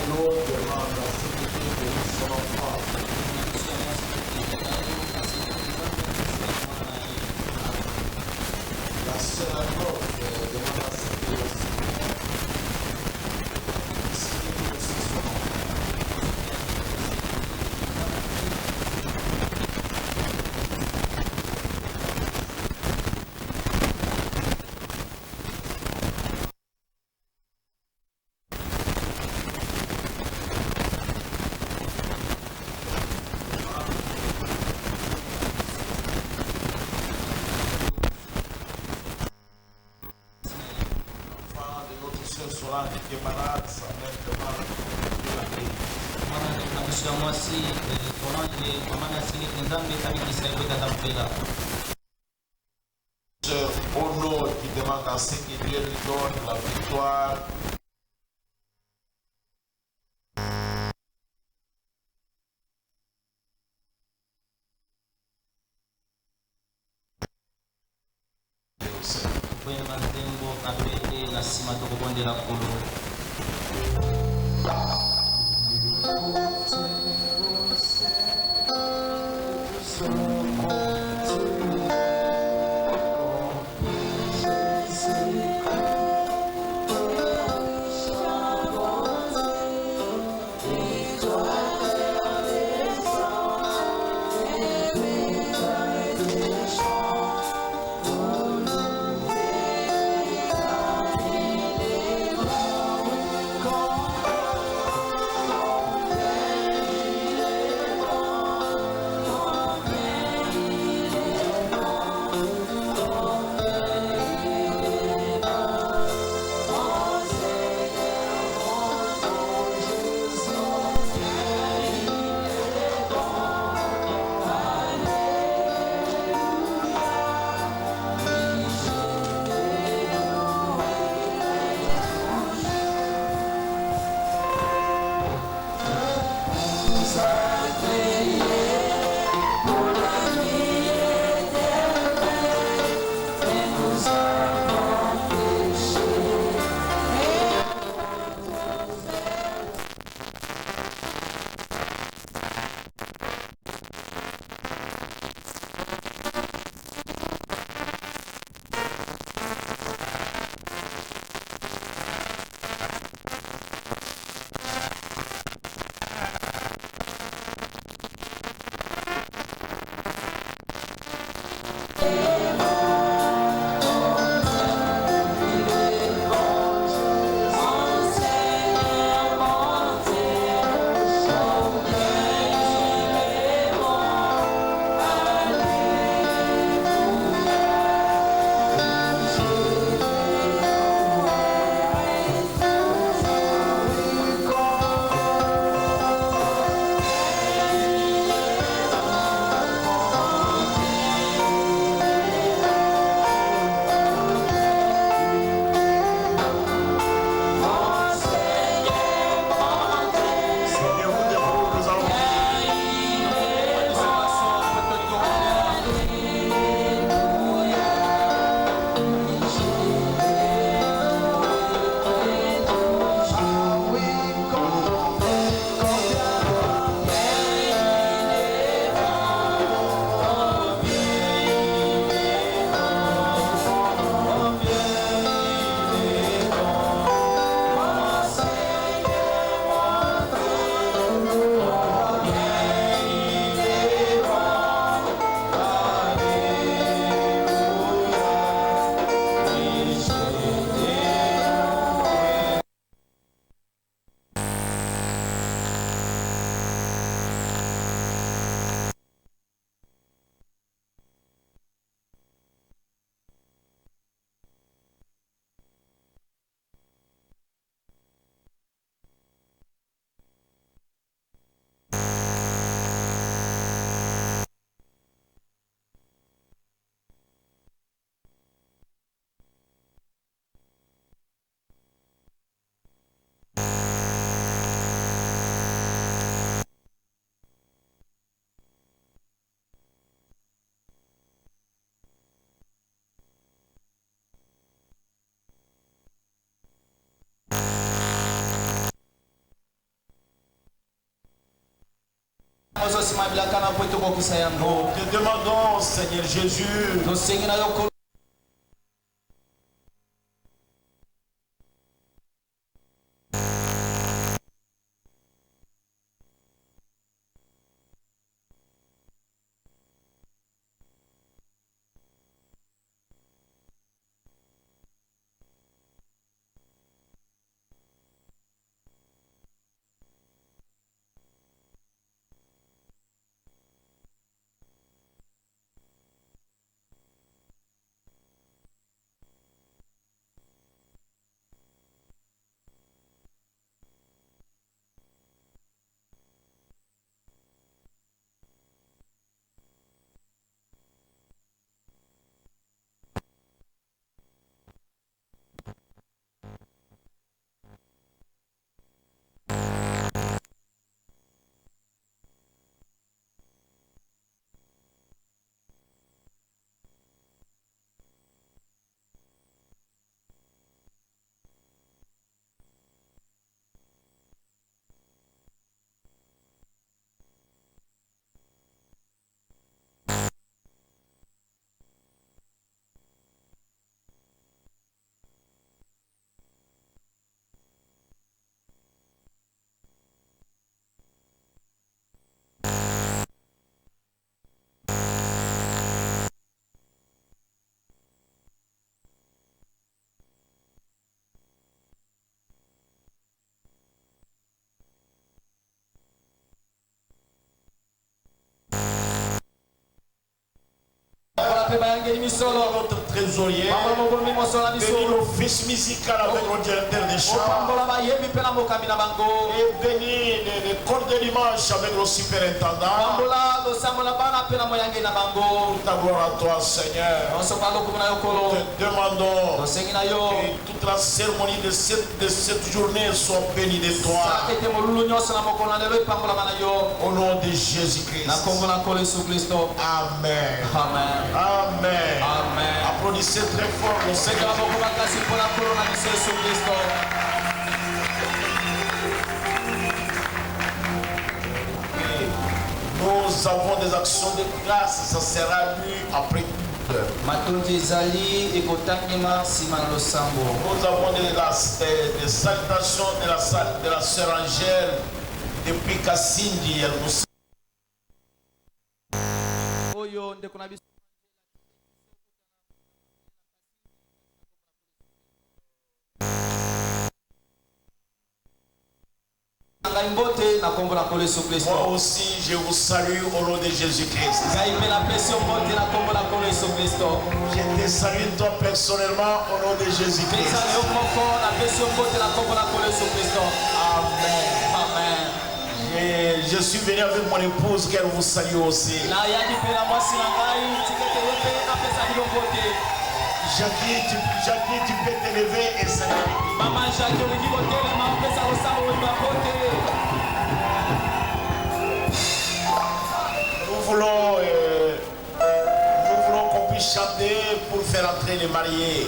l'autre demande à ce que Dieu bénisse son enfant. La sœur Anote demande à ce que le Seigneur puisse bénir son enfant. Qui est malade, sa mère demande de la paix. Sœur Honor qui demande à ce que Dieu lui donne la victoire. te demandons, Seigneur Jésus, notre trésorier, bénis l'office musical avec le directeur des chants, et bénis les corps de dimanche avec le superintendant. Pour ta gloire à toi, Seigneur, nous te demandons que toute la cérémonie de cette journée soit bénie de toi. Au nom de Jésus-Christ. Amen. Amen. Amen. Applaudissez très fort le Seigneur. Nous avons des actions de grâce, ça sera lu après. Nous avons des salutations de la sœur Angèle depuis Kassindi. Elle nous moi aussi, je vous salue au nom de Jésus-Christ. Je te salue toi personnellement au nom de Jésus-Christ. Amen. Je suis venu avec mon épouse qu'elle vous salue aussi. Jackie, tu peux t'élever et saluer. Maman Jackie, nous voulons qu'on puisse chanter pour faire entrer les mariés.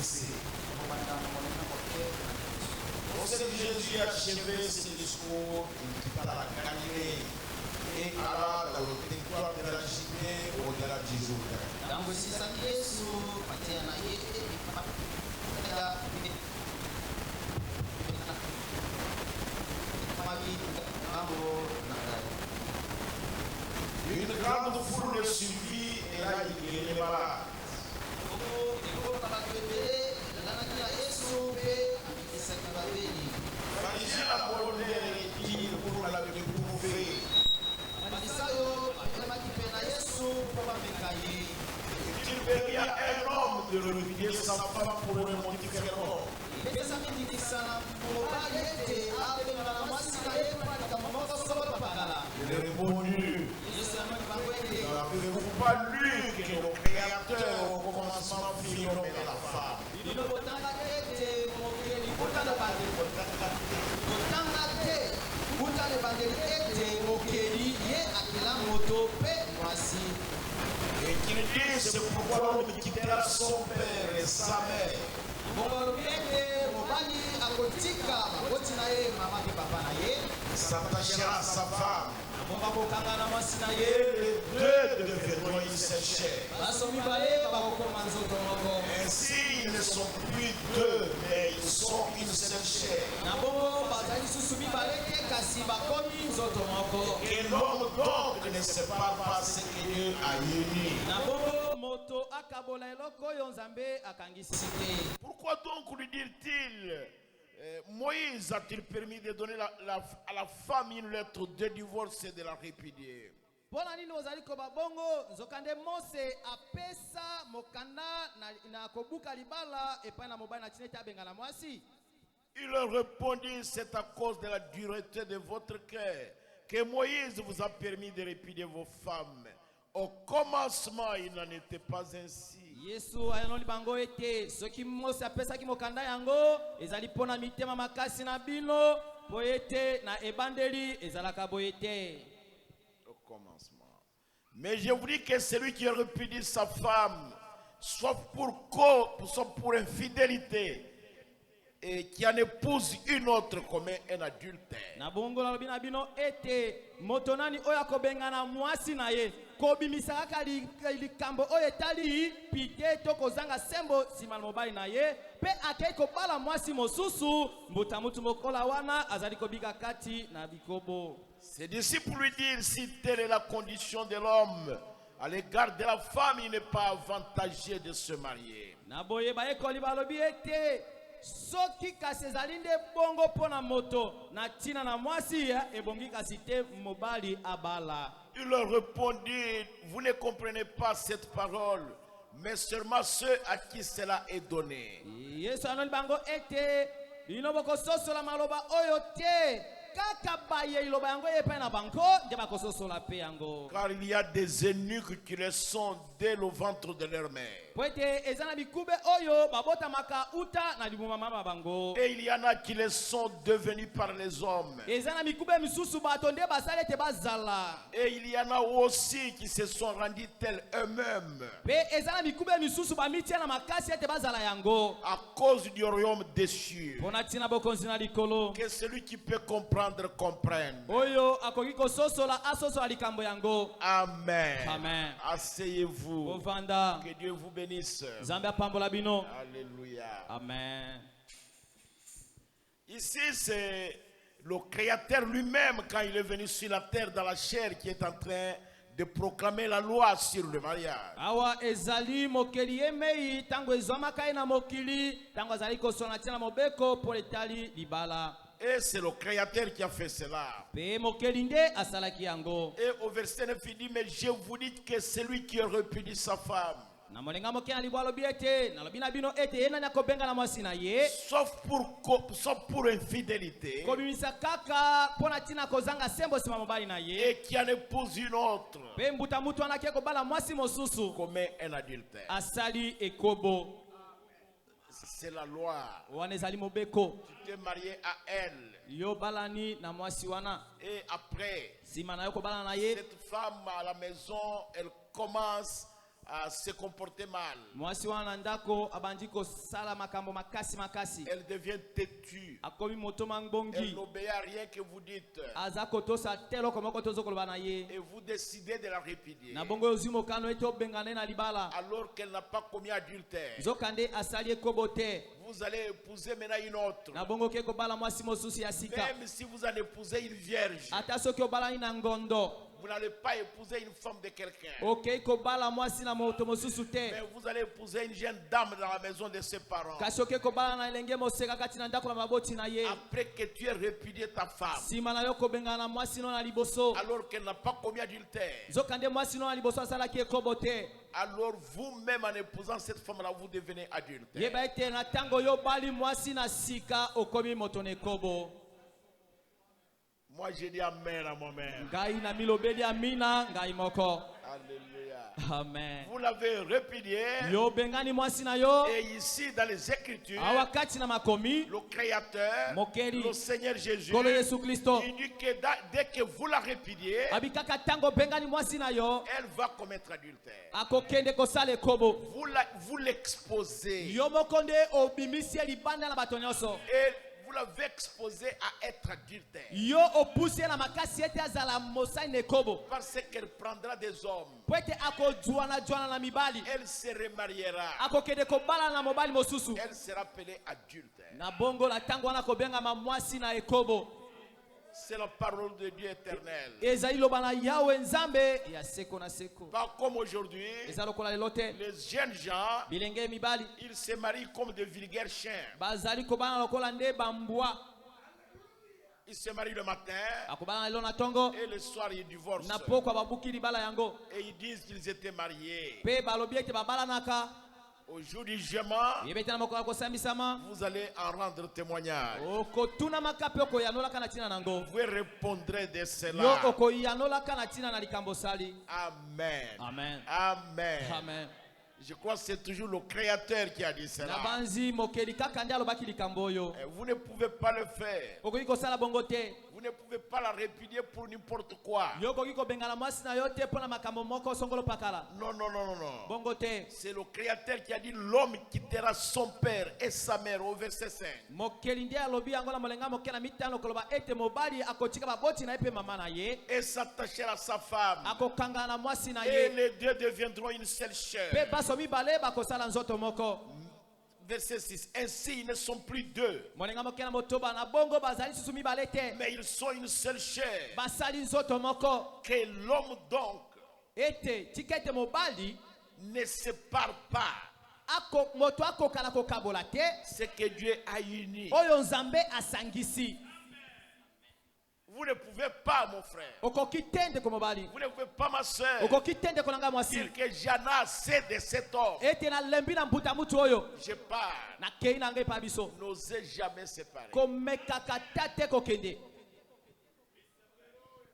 baissé. Lorsque Jésus a achevé ses discours, il quitta la Galilée et alla dans le territoire de la Judée au-delà du Jourdain. Une grande foule le suivit et là il guérit les malades. Pharisiens abordèrent et dirent pour la l'éprouver. Il bénit un homme de refuser sa femme pour un motif quelconque. Il est répondu, n'avez-vous pas lu que le Créateur au commencement fit l'homme et la femme? Et qu'il dit, c'est pourquoi l'homme quittera son père et sa mère. S'attachera à sa femme. Et les deux deviendront une seule chair. Ainsi, ils ne sont plus deux, mais ils sont une seule chair. Et l'homme donc ne sépare pas ce que Dieu a uni. Pourquoi donc lui dit-il, Moïse a-t-il permis de donner à la femme une lettre de divorce et de la répudier? Il leur répondit, c'est à cause de la dureté de votre cœur que Moïse vous a permis de répudier vos femmes. Au commencement, il n'en était pas ainsi. Au commencement. Mais je vous dis que celui qui répudie sa femme, soit pour infidélité, et qui en épouse une autre commet un adultère. Ses disciples lui dirent, si telle est la condition de l'homme à l'égard de la femme, il n'est pas avantagé de se marier. Soki kasezalinde bongo pona moto na tina na mwasi ebongi kasite mobali abala. Il leur répondit, vous ne comprenez pas cette parole, mais seulement ceux à qui cela est donné. Yesu anoli bango ete inoboko soso la maloba oyo te. Car il y a des eunuques qui le sont dès le ventre de leur mère. Et il y en a qui le sont devenus par les hommes. Et il y en a aussi qui se sont rendus tels eux-mêmes. À cause du royaume déchu. Que celui qui peut comprendre comprenne. Amen. Amen. Asseyez-vous. Que Dieu vous bénisse. Alléluia. Amen. Ici, c'est le Créateur lui-même, quand il est venu sur la terre dans la chair, qui est en train de proclamer la loi sur le mariage. Awa ezali mokeli emei tango ezwamaka ye na mokili tango azali kosona tina mobeko pour etali libala. Et c'est le Créateur qui a fait cela. Et au verset 9, il dit, mais je vous dis que celui qui répudie sa femme, sauf pour infidélité, et qui en épouse une autre, commet un adultère. C'est la loi. Tu t'es marié à elle. Et après, cette femme à la maison, elle commence à se comporter mal. mwasi wana na ndako abandi kosala makambo makasi makasi Elle devient têtue. akomi moto Elle mangbongi n'obéit à rien que vous dites. aza kotosa te eloko moko tozokoloba na ye Et vous décidez de la répudier. na bongo ozwi mokano ete obengana ye na libala Alors qu'elle n'a pas commis adultère. nzokande asali ekobo te Vous allez épouser maintenant une autre. na bongo oke kobala mwasi mosusu ya sika Même si vous en épousez une vierge, ata soki obalani na ngondo vous n'allez pas épouser une femme de quelqu'un. okei kobala mwasi na moto mosusu te Mais vous allez épouser une jeune dame dans la maison de ses parents. kasi oke kobala na elenge moseka kati na ndako na maboti na ye Après que tu aies répudié ta femme, nsima na yo kobengana na mwasi no na liboso alors qu'elle n'a pas commis adultère, nzokande mwasi no na liboso asalaki ekobo te alors vous-même en épousant cette femme-là, vous devenez adulte. yeba ete na ntango yo obali mwasi na sika okomi moto na ekobo Moi, j'ai dit amen à moi-même. ngai na milobeli amina ngai moko Alléluia. amen Vous l'avez répudié. yo obengani mwasi na yo Et ici, dans les Écritures, awa kati na makomi le Créateur, Mokeri. le Seigneur Jésus, nkolo yesu kristo il dit que dès que vous la répudiez, abi kaka ntango obengani mwasi na yo elle va commettre adultère. akokende kosala ekobo Vous l'exposez. yo moko nde obimisi ye libanda na bato nyonso Et vous l'avez exposé à être adultère. yo opusi ye na makasi ete azala mosali na ekobo Parce qu'elle prendra des hommes. po ete akojuana na mibali Elle se remariera. akokende kobala na mobali mosusu Elle sera appelée adulte. na bongo na ntango wana kobengama mwasi na ekobo C'est la parole de Dieu éternel. ezali loba na yawe nzambe ya seko na seko Pas comme aujourd'hui, eza lokola lelo te les jeunes gens, bilenge mibali ils se marient comme de vulgaires chiens. bazali kobala lokola nde bambwa Ils se marient le matin akobala na lelo na ntongo et le soir ils divorcent. na pokwa babuki libala yango Et ils disent qu'ils étaient mariés. mpe balobi ete babalanaka Au jour du jugement, yeba ete na mokolo ya kosambisama vous allez en rendre témoignage. okotunamaka mpe okoyanolaka na ntina nango Vous répondrez de yo cela. okoyanolaka na ntina na likambo osali Amen. amen Amen. amen Je crois que c'est toujours le Créateur qui a dit na cela. banzi mokeli kaka nde alobaki likambo oyo Et vous ne pouvez pas le faire. okoki kosala bongo te Vous ne pouvez pas la répudier pour n'importe quoi. yo okoki kobengana mwasi na yo te mpo na makambo moko songolo pakala Non, non, non, non, non. bongo te C'est le Créateur qui a dit l'homme quittera son père et sa mère au verset 5. mokeli nde alobi yango na molenga moke na mitano koloba ete mobali akotika baboti na ye mpe mama na ye Et s'attachera à sa femme. akokangana na mwasi na Et ye les deux deviendront une seule chair. mpe baso mibale bakosala nzoto moko Verset 6. Ainsi, ils ne sont plus deux, molenga moke na motoba na bongo bazali susu mibale te mais ils sont une seule chair. basali nzoto moko Que l'homme donc ete tika ete mobali ne sépare pas moto akoka na kokabola te ce que Dieu a uni. oyo nzambe asangisi Vous ne pouvez pas, mon frère. okoki te ndeko mobali Vous ne pouvez pas, ma soeur, okoki te ndeko na ngai mwasi dire que j'en ai assez de cet homme. ete nalembi na mbuta mutu oyo Je pars. nakei na ngai pa biso N'osez jamais séparer. komekaka ta te kokende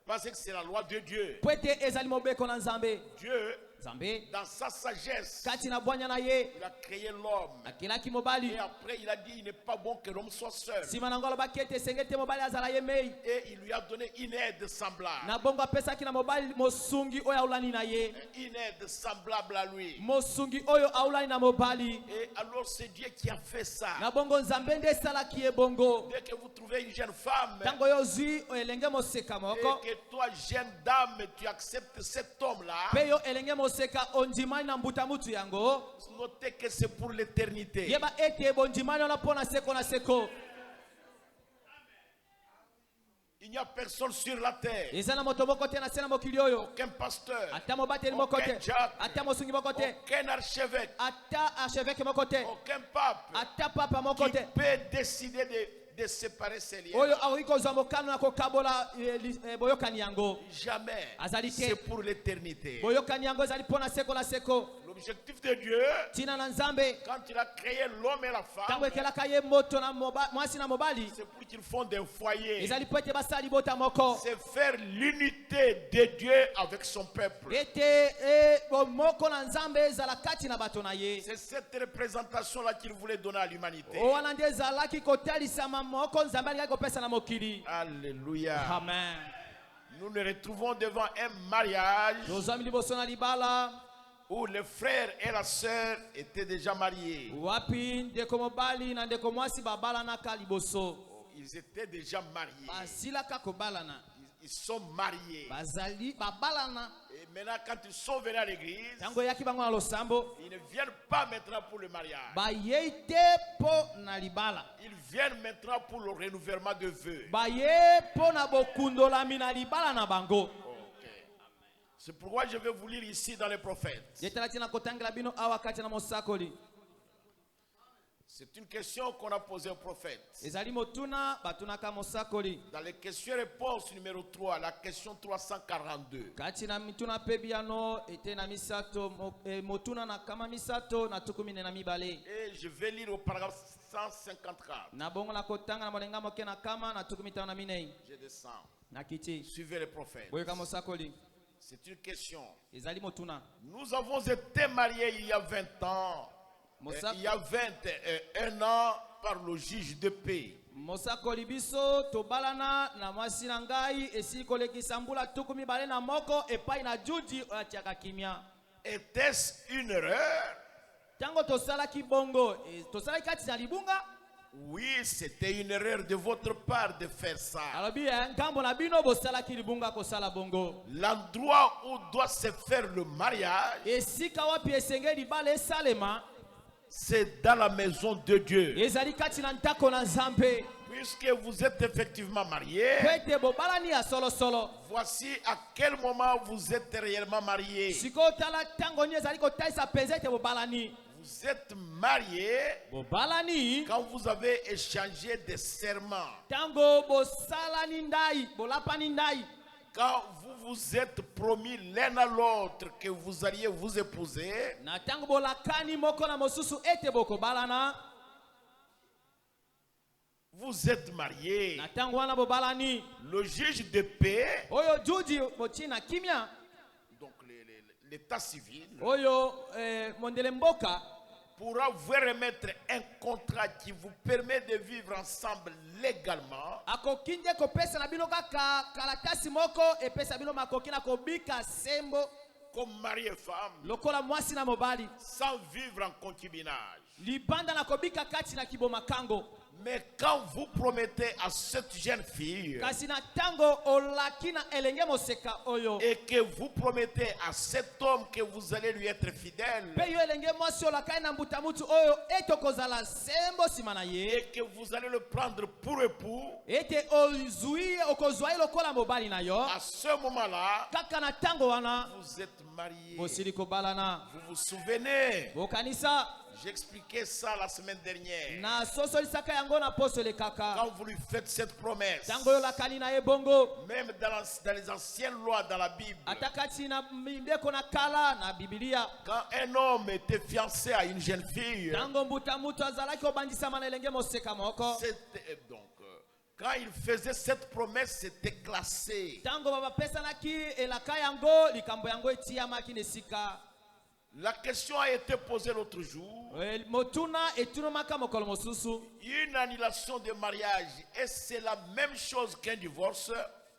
Parce que c'est la loi de Dieu. po ete ezali mobeko na nzambe Dieu, nzambe dans sa sagesse, kati na bwanya na ye il a créé l'homme. akelaki mobali Et après, il a dit, il n'est pas bon que l'homme soit seul. nsima nango alobaki ete esengeli te mobali azala ye mei Et il lui a donné une aide semblable. na bongo apesaki na mobali mosungi oyo aulani na ye Une aide semblable à lui. mosungi oyo aulani na mobali Et alors, c'est Dieu qui a fait ça. na bongo nzambe nde esalaki ye bongo Dès que vous trouvez une jeune femme, ntango oyo ozwi elenge moseka moko et que toi, jeune dame, tu acceptes cet homme-là, mpe yo elenge moseka ondimani na mbuta mutu yango notez que c'est pour l'éternité. yeba ete bondimani wana mpo na seko na seko Il n'y a personne sur la terre, eza na moto moko te na se na mokili oyo aucun pasteur, ata mobateli moko te aucun diacre, ata mosungi moko te aucun archevêque, ata archevêque moko te aucun pape ata papa moko qui te peut décider de séparer ces liens. oyo akoki kozwa mokano na kokabola boyokani yango Jamais. Azali te. C'est pour l'éternité. boyokani yango ezali mpo na seko na seko L'objectif de Dieu, ntina na nzambe quand il a créé l'homme et la ntango femme, ekelaka ye moto na mwasi na mobali c'est pour qu'ils fondent un foyer. ezali mpo ete basala libota moko C'est faire l'unité de Dieu avec son peuple. ete bomoko na nzambe ezala kati na bato na ye C'est cette représentation-là qu'il voulait donner à l'humanité. o wana nde ezalaki kotalisama moko nzambe alingaki kopesa na mokili Alléluia. amen Nous nous retrouvons devant un mariage tozwami liboso na libala où les frères et la sœur étaient déjà mariés. wapi ndeko mobali na ndeko mwasi babalanaka liboso. Ils étaient déjà mariés. Basilaka kobalana. Ils sont mariés. Bazali babalana. Et maintenant, quand ils sont venus à l'église, Tango yaki bango na losambo. ils ne viennent pas maintenant pour le mariage. Bayei te po na libala. Ils viennent maintenant pour le renouvellement de vœux. Baye po na bokundolami na libala na bango. Ok. C'est pourquoi je vais vous lire ici dans les prophètes. Yetalati na kotangela bino awa kati na mosakoli. C'est une question qu'on a posée au prophète. Ezali motuna batunaka mosakoli. Dans les questions-réponses numéro 3, la question 342. Kati na mituna pebiano ete na misato motuna na kama misato na tukumine na mibale. Et je vais lire au paragraphe 154. Na bongo na kotanga na molenga moke na kama na tukumita na minei. Je descends. Na kiti. Suivez les prophètes. Boyeka mosakoli. C'est une question. Ezali motuna. Nous avons été mariés il y a 20 ans. Il y a 21 ans par le juge de paix. Mosakoli biso tobalana na mwasi na ngai esi kolekisa mbula tukumi bale na moko epai na juji atiaka kimia. Était-ce une erreur? Tango tosala kibongo tosala kati na libunga. Oui, c'était une erreur de votre part de faire ça. Alobi ngambo na bino bosala kilibunga kosala bongo. L'endroit où doit se faire le mariage, Esika wapi esengeli bale salema. c'est dans la maison de Dieu. Ezali kati na ntako na Nzambe. Puisque vous êtes effectivement mariés, Kwete bobalani ya solo solo. voici à quel moment vous êtes réellement mariés. Siko tala tango ni ezali kotaisa pezete bobalani. Vous êtes mariés Bobalani quand vous avez échangé des serments. tango bosalani ndai, bolapani ndai. Quand vous vous êtes promis l'un à l'autre que vous alliez vous épouser, Na tango bolakani moko na mosusu ete boko balana. vous êtes mariés. Na tango wana bobalani. Le juge de paix, Oyo juji mochina kimia. donc l'état civil, Oyo mondele mboka. pourra vous remettre un contrat qui vous permet de vivre ensemble légalement Akokinde kopesa na bino kaka kalatasi moko epesa bino makoki na kobika sembo comme mari et femme lokola mwasi na mobali. sans vivre en concubinage. Libanda na kobika kati na kiboma kango. Mais quand vous promettez à cette jeune fille Kasi na tango olaki na elenge moseka oyo. et que vous promettez à cet homme que vous allez lui être fidèle Pe yo elenge mwasi olakai na mbuta mutu oyo etokozala sembo sima na ye. et que vous allez le prendre pour époux, Ete ozui okozwa lokola mobali na yo. à ce moment-là, Kaka na tango wana vous êtes mariés. bosili kobalana. Vous vous souvenez, Bokanisa j'expliquais ça la semaine dernière. na sosolisaka yango na posole kaka. Quand vous lui faites cette promesse, Tango yo lakani na ye bongo. même dans les anciennes lois dans la Bible, Atakati na mbeko na kala na Biblia. quand un homme était fiancé à une jeune fille, Tango mbuta mutu azalaki obandisama na elenge moseka moko. c'était donc quand il faisait cette promesse, c'était classé. Tango baba pesa naki elaka yango likambo yango etiamaki nesika. La question a été posée l'autre jour. Motuna etunomaka mokolo mosusu. Une annulation de mariage, est-ce c'est la même chose qu'un divorce?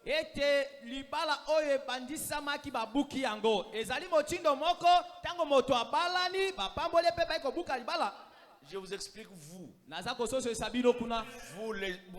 Ete libala oyo ebandisamaki babuki yango. Ezali motindo moko tango moto abalani bapamboli pe baiko buka libala. Je vous explique vous. Naza kososo esabino kuna. Vous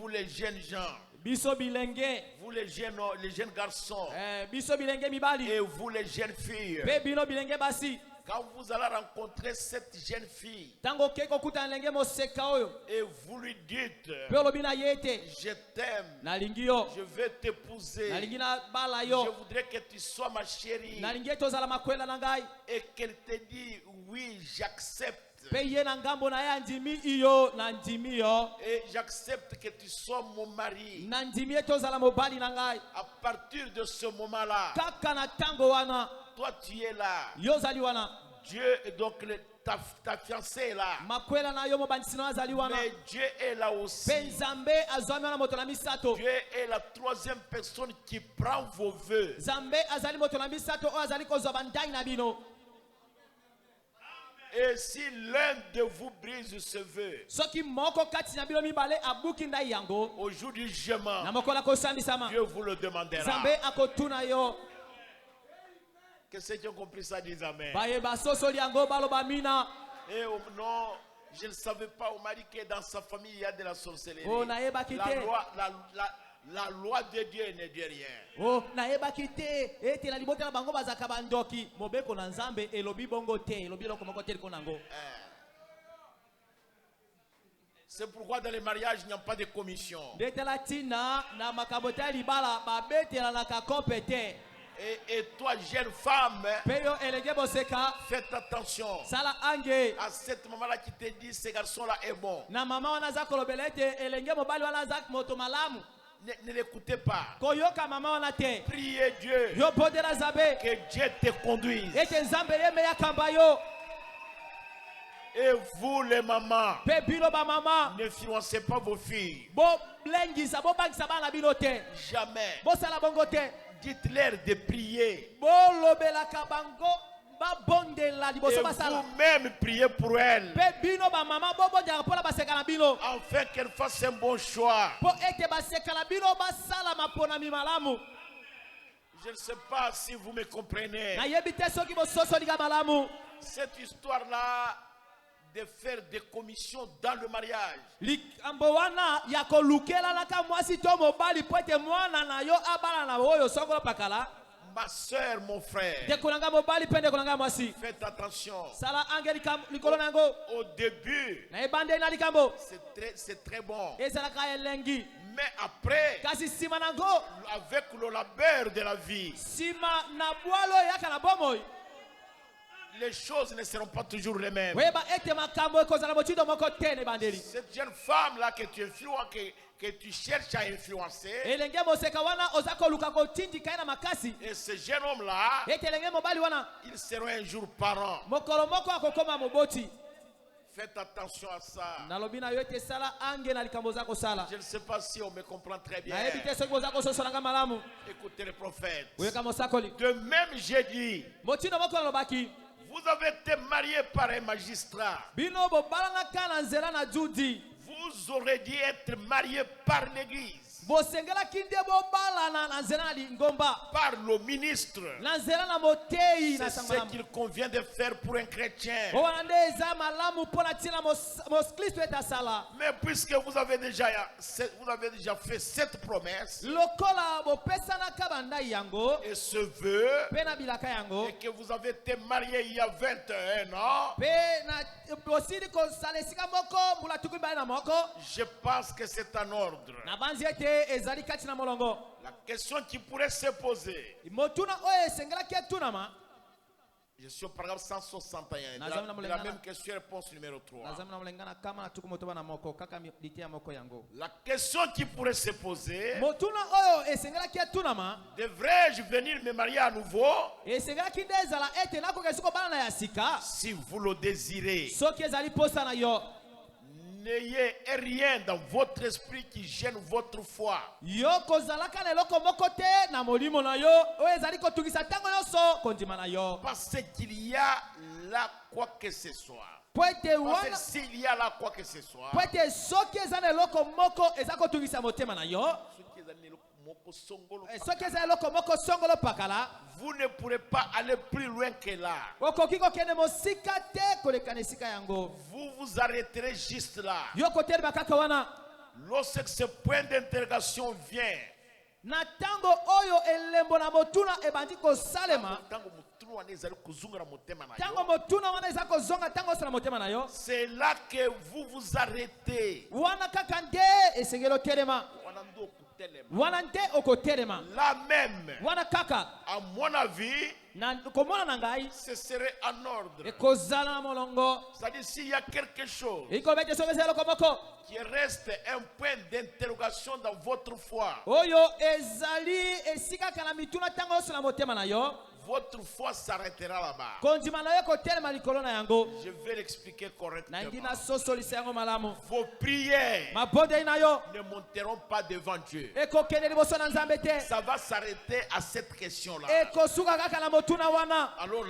les jeunes gens. Biso bilenge. Vous les jeunes garçons. Biso bilenge mibali. Et vous les jeunes filles. Pe bino bilenge basi. Quand vous allez rencontrer cette jeune fille Tango keko kuta lenge moseka oyo. et vous lui dites, Pe olobina yete. je t'aime, Nalingi yo. je vais t'épouser, Nalingi na bala je yo. voudrais que tu sois ma chérie, Nalingi tozala makwela na ngai. et qu'elle te dit oui, j'accepte, Pe ye na ngambo na ya ndimi iyo na ndimi yo. et j'accepte que tu sois mon mari. Na ndimi tozala mobali na ngai. À partir de ce moment-là, Kaka na tango wana. toi tu es là, Yo zali wana. Dieu, donc ta fiancée est là, Makwela na yo mobandisino azali wana. mais Dieu est là aussi. Pe Nzambe azwami wana moto na misato. Dieu est la troisième personne qui prend vos vœux. Nzambe azali moto na misato o azali kozwa bandai na bino. Et si l'un de vous brise ce vœu, Soki moko kati na bino mibale abuki ndai yango. au jour du jugement, Na mokola kosambisama. Dieu vous le demandera. Nzambe akotuna yo. Que ceux qui ont compris ça disent Amen. bayeba sosoli yango baloba mina. Et non, je ne savais pas, on m'a dit que dans sa famille il y a de la sorcellerie. Oh, nayeba kite. La loi de Dieu ne dit rien. Oh, nayebaki te ete na libota na bango bazaka bandoki mobeko na nzambe elobi bongo te elobi loko moko te liko nango. C'est pourquoi dans les mariages il n'y a pas de commission. Ndetela tina na makambo te libala babetela na kakope te. Et toi jeune femme, Peyo elenge boseka faites attention sala ange à cette maman là qui te dit ce garçon là est bon. na mama wana za kolobela ete elenge mobali wana za moto malamu. Ne l'écoutez pas. Koyoka mama wana te. Priez Dieu Yo podela zabe que Dieu te conduise. ete nzambe yeme ya kamba yo. Et vous les mamans, Pe bino ba mama n'influencez pas vos filles. bo blengisa bo bangisa bana bino te. Jamais. Bo sala bongo te. Dites-leur de prier. Bo lobela kabango ba bondela Et liboso basala. vous-même priez pour elle. Pe bino ba mama bo bonja pola baseka na bino. Afin qu'elle fasse un bon choix. Po ete baseka na bino basala mapona mi malamu. Je ne sais pas si vous me comprenez. Na yebi te soki bo soso liga malamu. Cette histoire-là de faire des commissions dans le mariage. Likambo wana ya kolukela laka mwasi to mobali po ete mwana na yo abala na oyo songolo pakala. Ma soeur, mon frère, De kolanga mobali pende kolanga mwasi. faites attention. Sala angeli likolo nango. Au début, Na ebande na likambo. c'est très bon. Ezalaka elengi. Mais après, Kasi sima nango. avec le labeur de la vie, Sima na bwalo yaka na bomoi. les choses ne seront pas toujours les mêmes. Weba ete makambo ekozala mochindo moko tene bandeli. Cette jeune femme-là que tu cherches à influencer, Elenge moseka wana ozako luka kotindi kaina makasi. et ce jeune homme-là, Ete elenge mobali wana. ils seront un jour parents. Mokolo moko akokoma moboti. Faites attention à ça. Nalobi na yo ete sala ange na likambo zako sala. Je ne sais pas si on me comprend très bien. Na yebi te soki bozako sosolanga malamu. Écoutez le prophète. Oyeka mosakoli. De même, j'ai dit, Mochindo moko lobaki. vous avez été marié par un magistrat. Bino bobalanga kana nzela na judi. Vous aurez dû être marié par l'église, Bosengela kinde bobalana na nzela na lingomba. par le ministre. Na nzela na motei na C'est ce sangalamu. qu'il convient de faire pour un chrétien. Owana nde eza malamu mpona tina mokristo ete asala. Mais puisque vous avez déjà fait cette promesse Lokola bopesanaka bandai yango et ce vœu, mpe na bilaka yango et que vous avez été marié il y a 21 ans, mpe na bosili kosala esika moko mbula tuku mibale na moko je pense que c'est en ordre. na banzi ete ezali kati na molongo. La question qui pourrait se poser, Motuna oyo esengelaki etunama. je suis au paragraphe 161, Nazam na de la mulengana. même question, réponse numéro 3. Nazami na molengana kama na tuku motoba na moko kaka litia moko yango. La question qui pourrait se poser, Motuna oyo esengelaki etunama. devrais-je venir me marier à nouveau Esengelaki nde ezala ete nakoka esiko bana na ya sika. si vous le désirez? Soki ezali posa na yo. N'ayez rien dans votre esprit qui gêne votre foi. Yo kozalaka na eloko moko te na molimo na yo oyo ezali kotungisa ntango nyonso kondima na yo. Parce qu'il y a là quoi que ce soit. Po ete Parce que wana s'il y a là quoi que ce soit, po ete soki eza na eloko moko eza kotungisa motema na yo, soki eza eloko moko songolo pakala, vous ne pourrez pas aller plus loin que là. okoki kokende mosika te koleka na esika yango. Vous vous arrêterez juste là. Yo kotelema kaka wana. Lorsque ce point d'interrogation vient, Na tango oyo elembo na motuna ebandi kosalema, tango motuna wana eza kozonga tango osala motema na yo, c'est là que vous vous arrêtez. wana kaka nde esengeli otelema. Wana nde okotelema. Là même, Wana kaka à mon avis, na komona na ngai ce serait en ordre. ekozala na molongo. C'est-à-dire s'il y a quelque chose Ikobete soki eza eloko moko qui reste un point d'interrogation dans votre foi, oyo ezali esika kana mituna tango osala motema na yo, votre foi s'arrêtera là-bas. kondima na yo kotelema likolo na yango. Je vais l'expliquer correctement. Nangi na sosolisa yango malamu. Vos prières Mabondeli na yo ne monteront pas devant Dieu. ekokende liboso na nzambe te. Ça va s'arrêter à cette question-là. Ekosuka kaka na motuna wana. Alors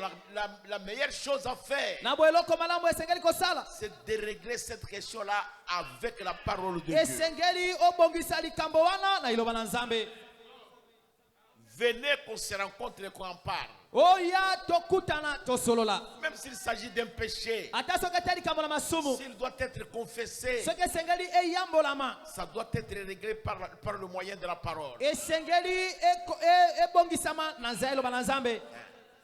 la meilleure chose à faire, Na bo eloko malamu esengeli kosala, c'est de régler cette question-là avec la parole de Dieu. esengeli obongisa likambo wana na iloba na nzambe. venez qu'on se rencontre et qu'on en parle. oya tokutana tosolola Même s'il s'agit d'un péché, ata soki etali likambo na masumu s'il doit être confessé, soki esengeli eyambolama ça doit être réglé par le moyen de la parole. esengeli ebongisama na nzela eloba na nzambe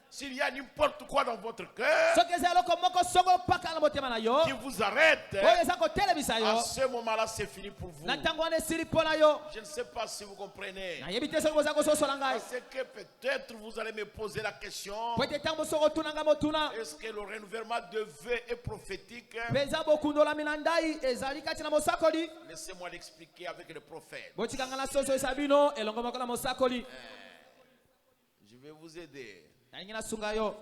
S'il y a n'importe quoi dans votre cœur soki eza eloko moko soko opaka na motema na yo qui vous arrête, oyo eza kotelebisa à yo ce moment-là, c'est fini pour vous. na ntango wana esili mpo na yo Je ne sais pas si vous comprenez. nayebi te soki boza kososola ngai Parce que peut-être vous allez me poser la question, po ete ntango moso kotuna ngai motuna est-ce que le renouvellement de vœux est prophétique? mpenza bokundolami na ndai ezali kati na mosakoli Laissez-moi l'expliquer avec le prophète. botika ngai na soso esa bino elongo moko na mosakoli Je vais vous aider. nalingi nasunga yo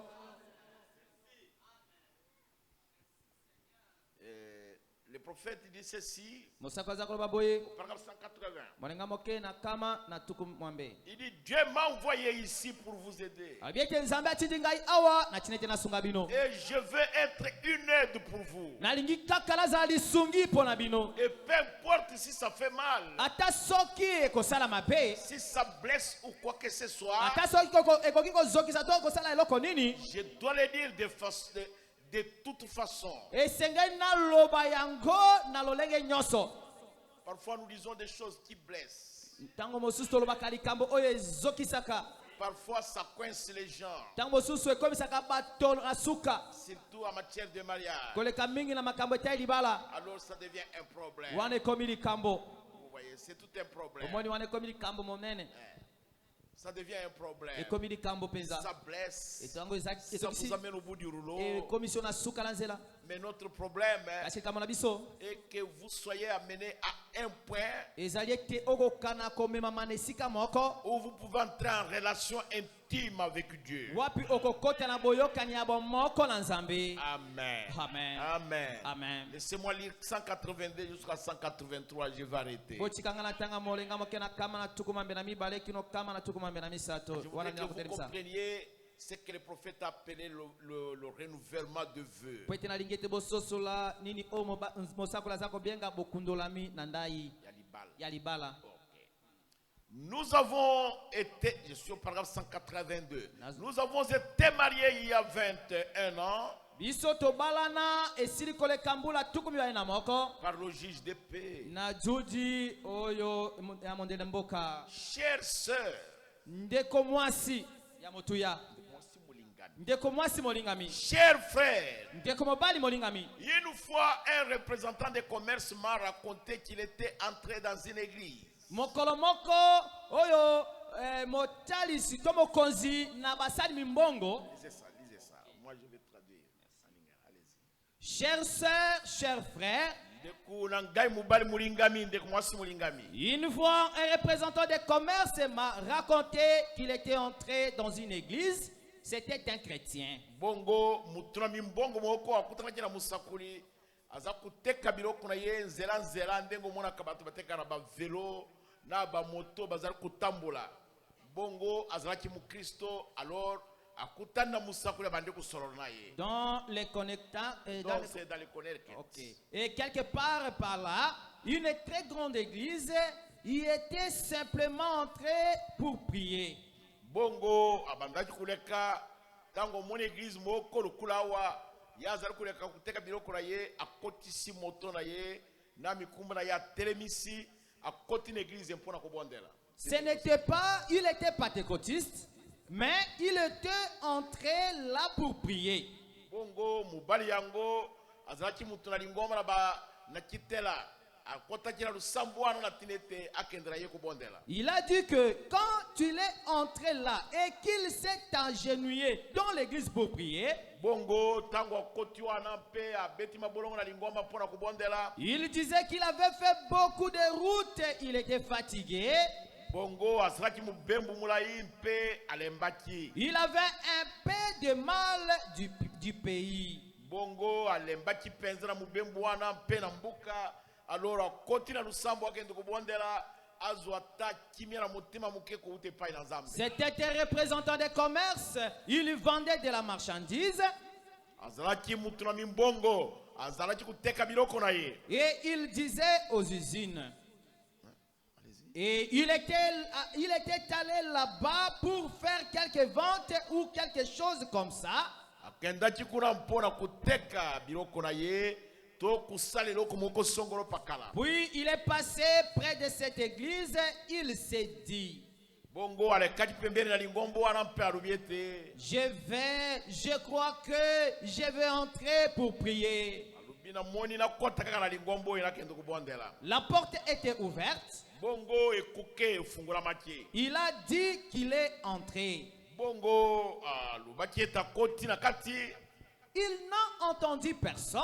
Le prophète dit ceci, mosako aza koloba boye paragraphe 180. moninga moke na kama na tuku mwambe Il dit, Dieu m'a envoyé ici pour vous aider. abi ete nzambe atindi ngai awa na tina ete nasunga bino Et je veux être une aide pour vous. nalingi kaka nazala lisungi mpo na bino Et peu importe si ça fait mal, ata soki ekosala mabe si ça blesse ou quoi que ce soit, ata soki ekoki kozokisa to ekosala eloko nini je dois le dire de toute façon. esengeli naloba yango na lolenge nyonso Parfois nous disons des choses qui blessent. ntango mosusu tolobaka likambo oyo ezokisaka Parfois ça coince les gens, ntango mosusu ekomisaka bato na suka surtout en matière de mariage. koleka mingi na makambo etali libala Alors ça devient un problème. wana ekomi likambo Vous voyez, c'est tout un problème. omoni wana ekomi likambo monene Ça devient un problème. ekomi likambo mpenza Ça blesse. etango Ça ezokisi vous amène au bout du rouleau. ekomisi yo na suka na nzela Mais notre problème kasi likambo na biso est que vous soyez amené à un point ezali ete okokana komemama na esika moko où vous pouvez entrer en relation intime avec Dieu. wapi okokota na boyokani ya bomoko na nzambe Amen. amen Amen. amen Laissez-moi lire 182 jusqu'à 183, je vais arrêter. botikanga na tanga molenga moke na kama na tukumambe na mibale kino kama na tukumambe na misato Je wana voudrais que vous ndinakotelebisa compreniez ce que le prophète a appelé le renouvellement de vœux. po ete nalingi ete bososola nini oyo mosakola aza kobenga bokundolami na ndai Yalibal. ya libala Ok. Nous avons été, je suis au paragraphe 182, nous avons été mariés il y a 21 ans biso tobalana esili koleka mbula tuku mibale na moko par le juge de paix. na juji oyo ya mondele mboka Chères sœurs, ndeko mwasi ya motuya ndeko mwasi molingami chers frères, ndeko mobali molingami une fois un représentant de commerce m'a raconté qu'il était entré dans une église. mokolo moko oyo motalisi to mokonzi na basali mimbongo Lisez ça, lisez ça. Moi je vais traduire. Allez-y. chers sœurs chers frères une fois un représentant de commerce m'a raconté qu'il était entré dans une église. C'était un chrétien. Bongo mutunami mbongo moko akutana kina musakuli aza kuteka biloko na ye nzela nzela ndengo mona kabato bateka na ba vélo na ba moto bazali kutambola. Bongo azalaki mu Kristo alors akutana musakuli bande kusolola na ye. Dans les connectants dans les connectants. Okay. Et quelque part par là, une très grande église, il était simplement entré pour prier. Bongo abandaki kuleka tango mon église moko lukulawa yazali kuleka kuteka biloko na ye akotisi moto na ye na mikumba na ya telemisi akoti na église mpona kobondela. Ce n'était pas, il était pentecôtiste, mais il était entré là pour prier. Bongo mubali yango azalaki mutu na lingoma na ba na kitela akotaki na lusambo na tinete akendela ye kobondela. Il a dit que quand il est entré là et qu'il s'est agenouillé dans l'église pour prier, bongo tango akoti wana pe abeti mabolongo na lingoma mpona kobondela. Il disait qu'il avait fait beaucoup de routes, il était fatigué. Bongo azalaki mubembu mulai mpe alembaki. Il avait un peu de mal du pays. Bongo alembaki penza na mubembu wana mpe na mbuka. Alors akoti na lusambo akende kobondela azwata kimia na mutima muke ko ute pai na Nzambe. C'était un représentant de commerce, il vendait de la marchandise. Azalaki mutu na mimbongo, azalaki kuteka biloko na ye. Et il disait aux usines. Allez-y. Et il était allé là-bas pour faire quelques ventes ou quelque chose comme ça. akendaki kuna mpona kuteka biloko na ye to kusala eloko moko songolo pakala. Puis il est passé près de cette église, il s'est dit, Bongo alekati pembeni na lingombo wana mpe alobi ete je crois que je vais entrer pour prier. alobi namoni nakota kaka na lingombo oyo nakende kobondela. La porte était ouverte. Bongo ekuke efungulamaki. Il a dit qu'il est entré. Bongo alobaki ete akoti na kati Il n'a entendu personne.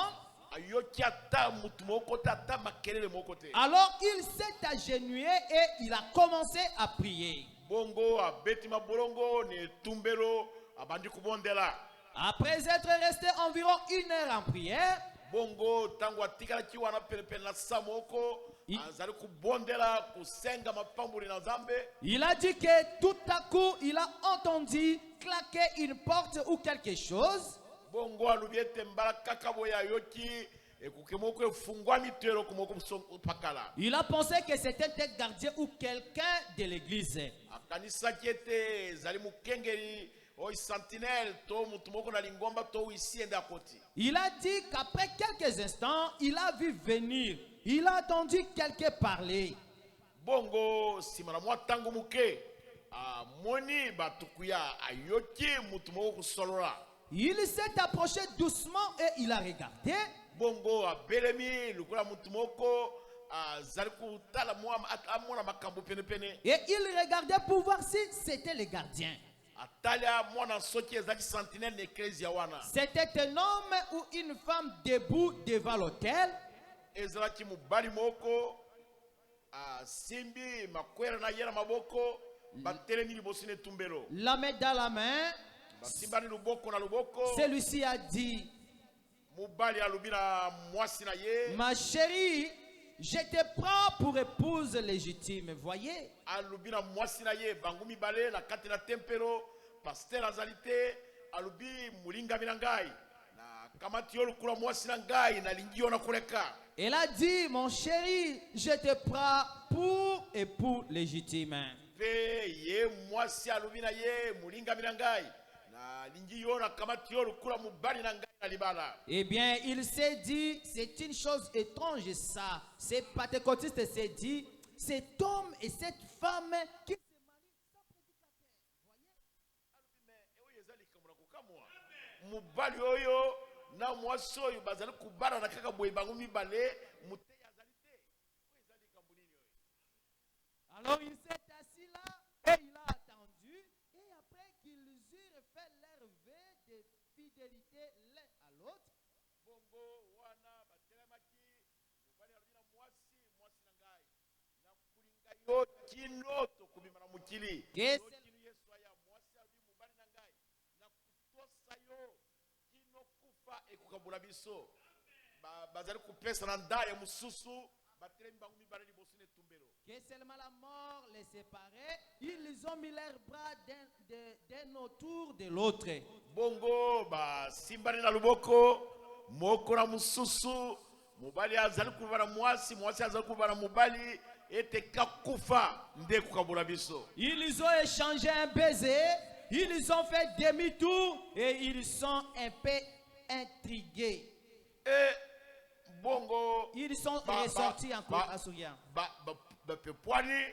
ayoki ata mutu moko te ata makelele moko te. Alors il s'est agenouillé et il a commencé à prier. Bongo abeti mabolongo ne tumbelo abandi kubondela. Après être resté environ 1 heure en prière, Bongo tango atikalaki wana penepene na saa moko azali kubondela kusenga mapamboli na Nzambe. il a dit que tout à coup il a entendu claquer une porte ou quelque chose. Bongo alobi ete mbala kaka boye ayoki ekuke moko efungwami to eloko moko pakala. Il a pensé que c'était un gardien ou quelqu'un de l'église. Akanisaki ete ezali mukengeli oyo sentinelle to mutu moko na lingomba to isi ende akoti. Il a dit qu'après quelques instants, il a vu venir. Il a entendu quelqu'un parler. Bongo nsima na mwa ntango moke amoni batukuya ayoki mutu moko kosolola. Il s'est approché doucement et il a regardé. Bongo abelemi lokola mutu moko azali kotala amona makambo penepene. Et il regardait pour voir si c'était le gardien. Atalia mwana soki ezaki sentinelle na eklezia wana. C'était un homme ou une femme debout devant l'autel. Ezalaki mobali moko asimbi makwera na ye na maboko batelemi liboso na etumbelo. La main dans la main. Basimbani luboko na luboko. Celui-ci a dit, Mobali alobi na mwasi na ye. ma chérie, je te prends pour épouse légitime. Voyez. Alobi na mwasi na ye bango mibale na kati na tempelo. Pasteur azali te alobi mulingami na ngai na kamati yo lokula mwasi na ngai na lingi yo na koleka. Elle a dit, mon chéri, je te prends pour époux légitime. Pe ye mwasi alobi na ye mulingami na ngai na lingi yo na kamati yo lokula mobali na ngai na libala. Eh bien, il s'est dit, c'est une chose étrange ça. Ces pentecôtistes s'est dit, cet homme et cette femme qui se marient sans prédicateur. Mobali oyo na mwasi oyo bazali kubala na kaka boye bango mibale mute azali te. Alors il s'est assis là et il a attendu. Et après qu'ils eurent fait leur vœu de fidélité l'un à l'autre, Bongo wana batelemaki mobali alobi na mwasi na ngai na kulinga yo kino tokobima na mokili. Qu'est-ce- Kino Yesu aya mwasi alobi mobali na ngai na kutosa yo kino kufa ekokabula biso. Bazali kupesa na ndaya mosusu batelemi bango mibale liboso na etumbelo. que seulement la mort les séparait, ils ont mis leurs bras d'un autour de l'autre. Bongo basimbani na luboko moko na mosusu mobali azali kuba na mwasi azali kuba na mobali ete kakufa nde kokabula biso. Ils ont échangé un baiser, ils ont fait demi-tour et ils sont un peu intrigués. E bongo Ils sont Ba- ressortis ba- encore ba- à souriant. bapepwani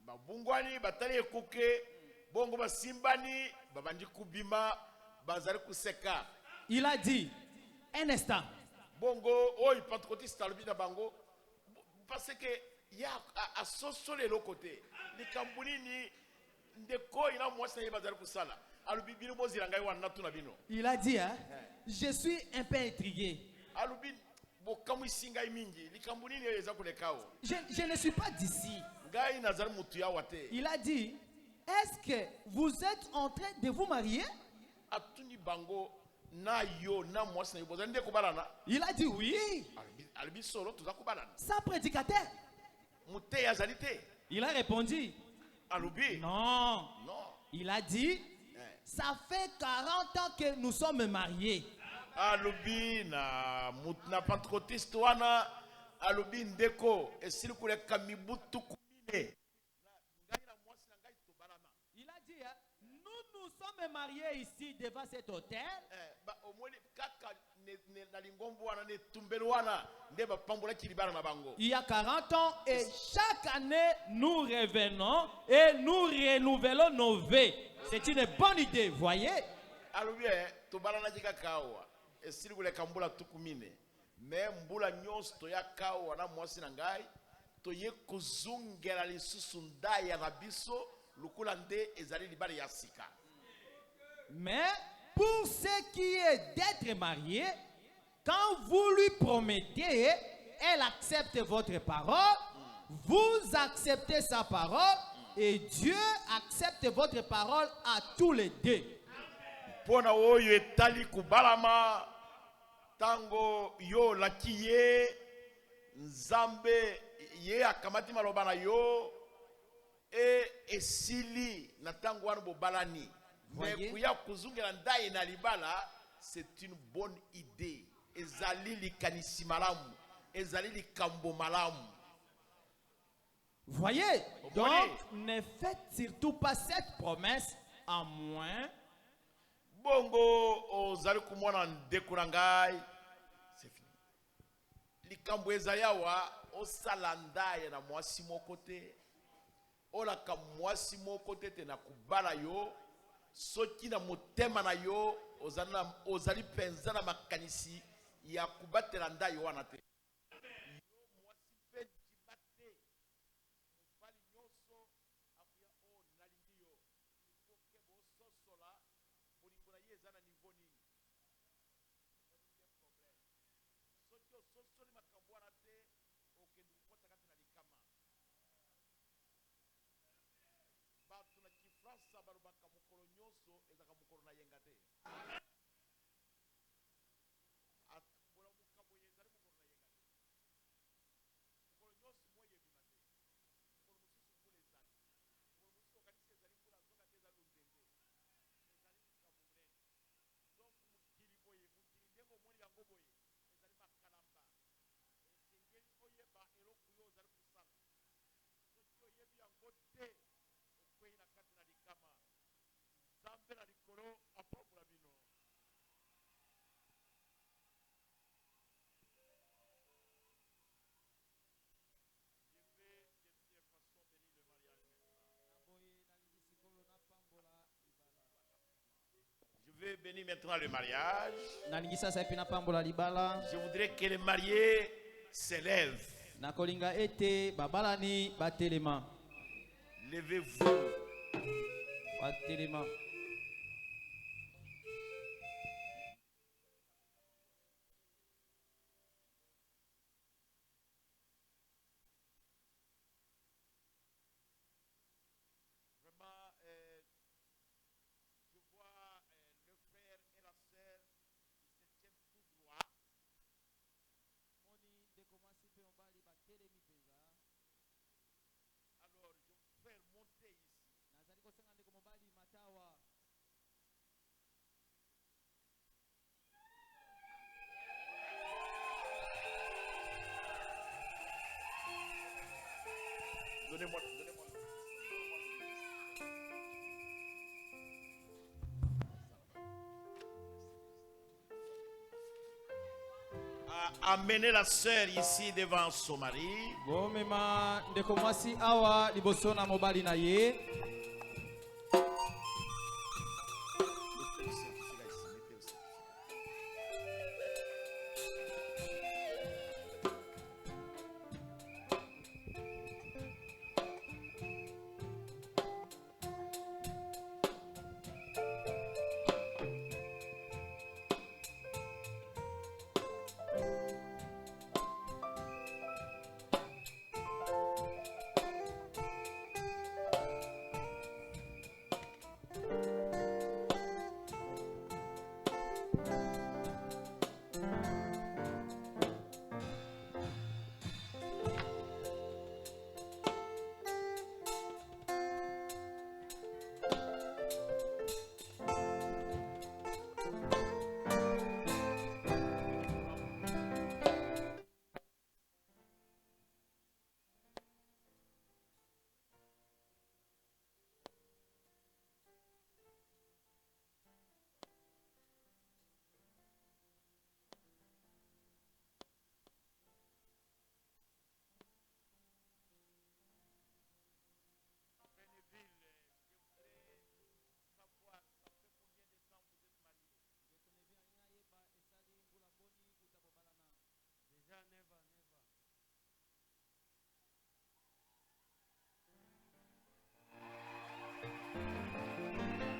babungwani batali ekuke bongo basimbani babandi kubima bazali kuseka. Il a dit, un instant, Bongo oyo pentecôtiste alobi na bango parce que ya asosole eloko te likambo nini ndeko ina mwasi na ye bazali kusala alobi bino bozila ngai wana natuna bino il a dit, hein, je suis un peu intrigué. alobi bokamwisi ngai mingi likambo nini oyo eza koleka o Je ne suis pas d'ici. ngai nazali mutu yawa te. Il a dit, est-ce que vous êtes en train de vous marier? Atuni bango na yo na mwasi na yo bozali nde kobalana. Il a dit oui, Alobi solo toza kobalana sans prédicateur. muteyi azali te. Il a répondu, Alobi non. non. Il a dit, ça fait 40 ans que nous sommes mariés. Alobi na pentecôtiste wana alobi ndeko esili koleka mibu tuku mine ngai na mwasi na ngai tobalana. Il a dit, hein, nous sommes mariés ici devant cet hôtel. Omoni kaka na lingombo wana ne tumbelo wana nde bapambola kilibana na bango. Il y a 40 ans et chaque année nous revenons et nous renouvelons nos vœux. C'est une bonne idée, voyez. Alobi tobalana kaka awa esili koleka mbula tuku mine. Mais mbula nyonso toya kawa na mwasi na ngai toye kuzungela lisusu ndaya na biso lukula nde ezali libala ya sika. Mais pour ce qui est d'être marié, quand vous lui promettez, elle accepte votre parole, vous acceptez sa parole et Dieu accepte votre parole à tous les deux. Pona oyo etali kubalama tango yo lakiye nzambe ye akamati maloba na yo esili na tango wana bobalani. Mais kuya kuzungela ndai na libala c'est une bonne idée. Ezali likanisi malamu, ezali likambo malamu. Voyez, donc ne faites surtout pas cette promesse à moins bongo ozali kumwana ndeko na ngai. C'est fini. Likambo ezayawa osala ndaya na mwasi moko te. Olaka mwasi moko te na kubala yo. Soki na motema na yo ozali penza na makanisi ya kubatela ndaya wana te. Yo mwasi pe dibate mobali nyonso akuya nalingi yo. Ifoke bososola bolingo na ye eza na niveau nini. Soki ososoli makambo wana te okende kokota kati na likama. Bato na kifransa balobaka mokolo nyonso ezaka mokolo na yenga te. Bola mokabo ezali mokolo na yenga te. Mokolo nyonso moye ebima te. Mokolo mosusu mbula ezali. Mokolo mosusu okanisi ezali mbula nzoka te eza lundende. Ezali likambo monene. Donc mokili boye mokili ndenge omoni yango boye ezali makalamba. Esengeli oyeba eloko yo ozali kosala. Soki oyebi yango te okwei na kati na likama. Nzambe na likolo apambola bino. Je vais bénir maintenant le mariage. Je voudrais que les mariés s'élèvent. Nakolinga ete babalani batelema. Levez-vous. Batelema. Vraiment, je vois le frère et la sœur qui se tiennent tout droit. Alors, je vais faire monter ici. Donnez-moi. Amenez la sœur ici devant son mari. Bomema ndeko mwasi awa liboso na mobali na ye.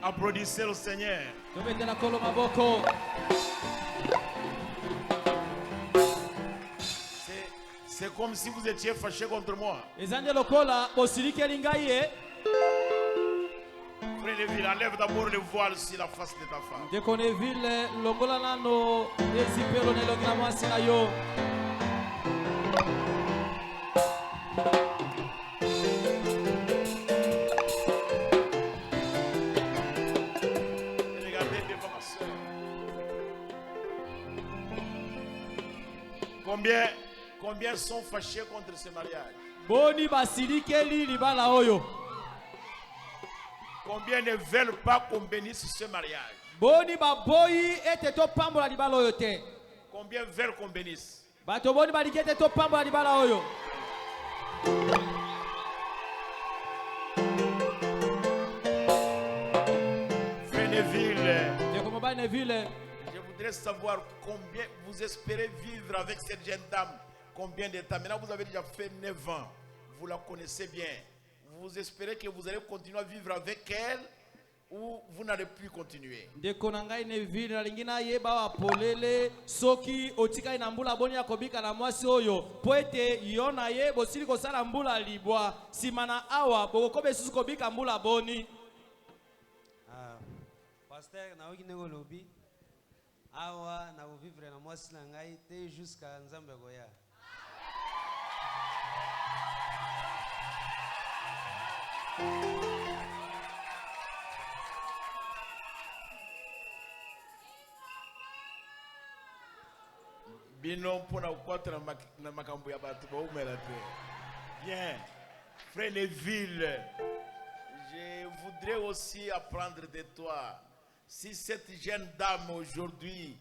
Applaudissez le Seigneur. Tobetela kolo maboko. C'est comme si vous étiez fâché contre moi. Ezande lokola bosilikeli ngai ye. Frère Neville, enlève d'abord le voile sur la face de ta femme. Ndeko Neville longola nano ezipelo nelongi na mwasi na yo. Regardez devant ma soeur. Combien sont fâchés contre ce mariage? Boni basilikeli libala oyo. Combien ne veulent pas qu'on bénisse ce mariage? Boni baboyi ete to pambola libala oyo te. Combien veulent qu'on bénisse? Bato boni baliki ete to pambola libala oyo. Frère Neville, Ndeko mobali Neville. je voudrais savoir combien vous espérez vivre avec cette jeune dame. Combien de temps? Maintenant, vous avez déjà fait 9 ans. Vous la connaissez bien. Vous espérez que vous allez continuer à vivre avec elle ou vous n'allez plus continuer? Ndeko na ngai Neville nalingi na yeba wa polele soki otika ina mbula boni ya kobika na mwasi oyo po ete yo na ye bosili kosala mbula libwa nsima na awa bokokoba esusu kobika mbula boni. Pasteur naoki ndenge olobi awa na kovivre na mwasi na ngai te jusqu'à nzambe koya. Bino mpona kokwata na makambo ya bato baumela te. Bien. Frère Neville, je voudrais aussi apprendre de toi. Si cette jeune dame aujourd'hui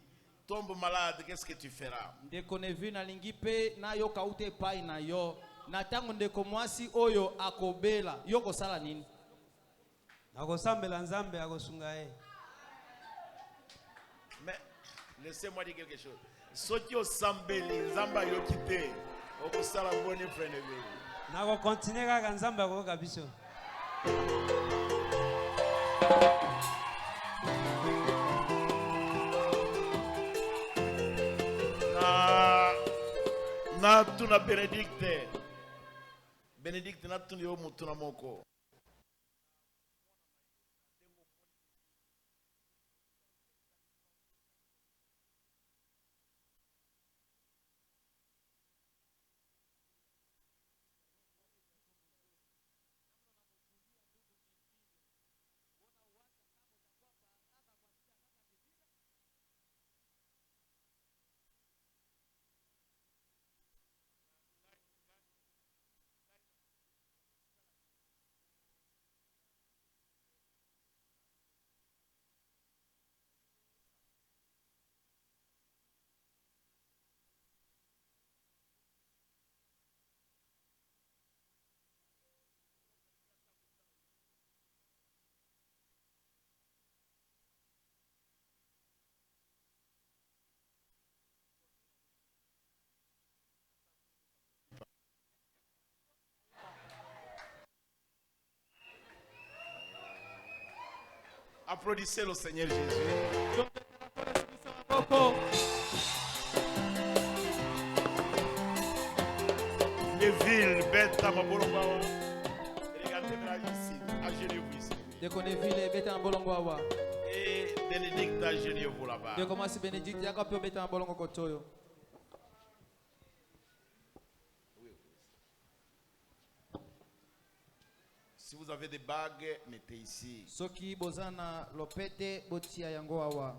tombe malade, qu'est-ce que tu feras? Ndeko Neville nalingi pe na yo kaute epai na yo na tango ndeko mwasi oyo akobela yo kosala nini? Nakosambela nzambe akosunga ye. Mais laissez-moi dire quelque chose. Soki osambeli nzamba yokite okusala boni Frère Neville. Nakokontinue kaka nzambe akoyoka biso. Na tuna Benedicte. Benedicte na tuna yo mutuna moko. Applaudissez le Seigneur Jésus. Neville, bête à ma bolombawa. Regardez-moi ici, agenez-vous ici. Ndeko Neville beta na bolongo awa. Et Bénédicte, agenez-vous là-bas. Ndeko mwasi Benedict yaka pe beta na bolongo kotoyo. Si vous avez des bagues, mettez ici. Soki bozana lopete botia yango awa.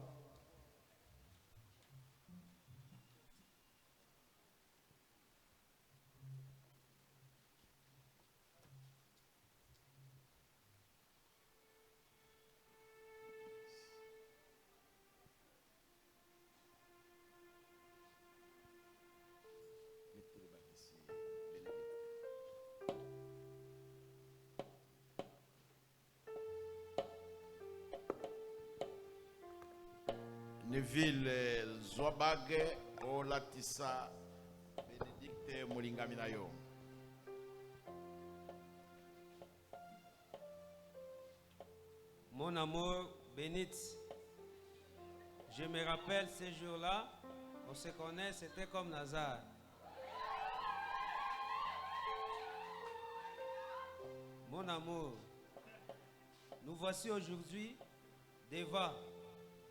Mettez les bagues ici, Bénédicte. Neville Zwabage Olatisa Benedicte Molingaminayo. Mon amour, bénite. Je me rappelle ces jours-là, on se connaît, c'était comme Nazar. Mon amour, nous voici aujourd'hui devant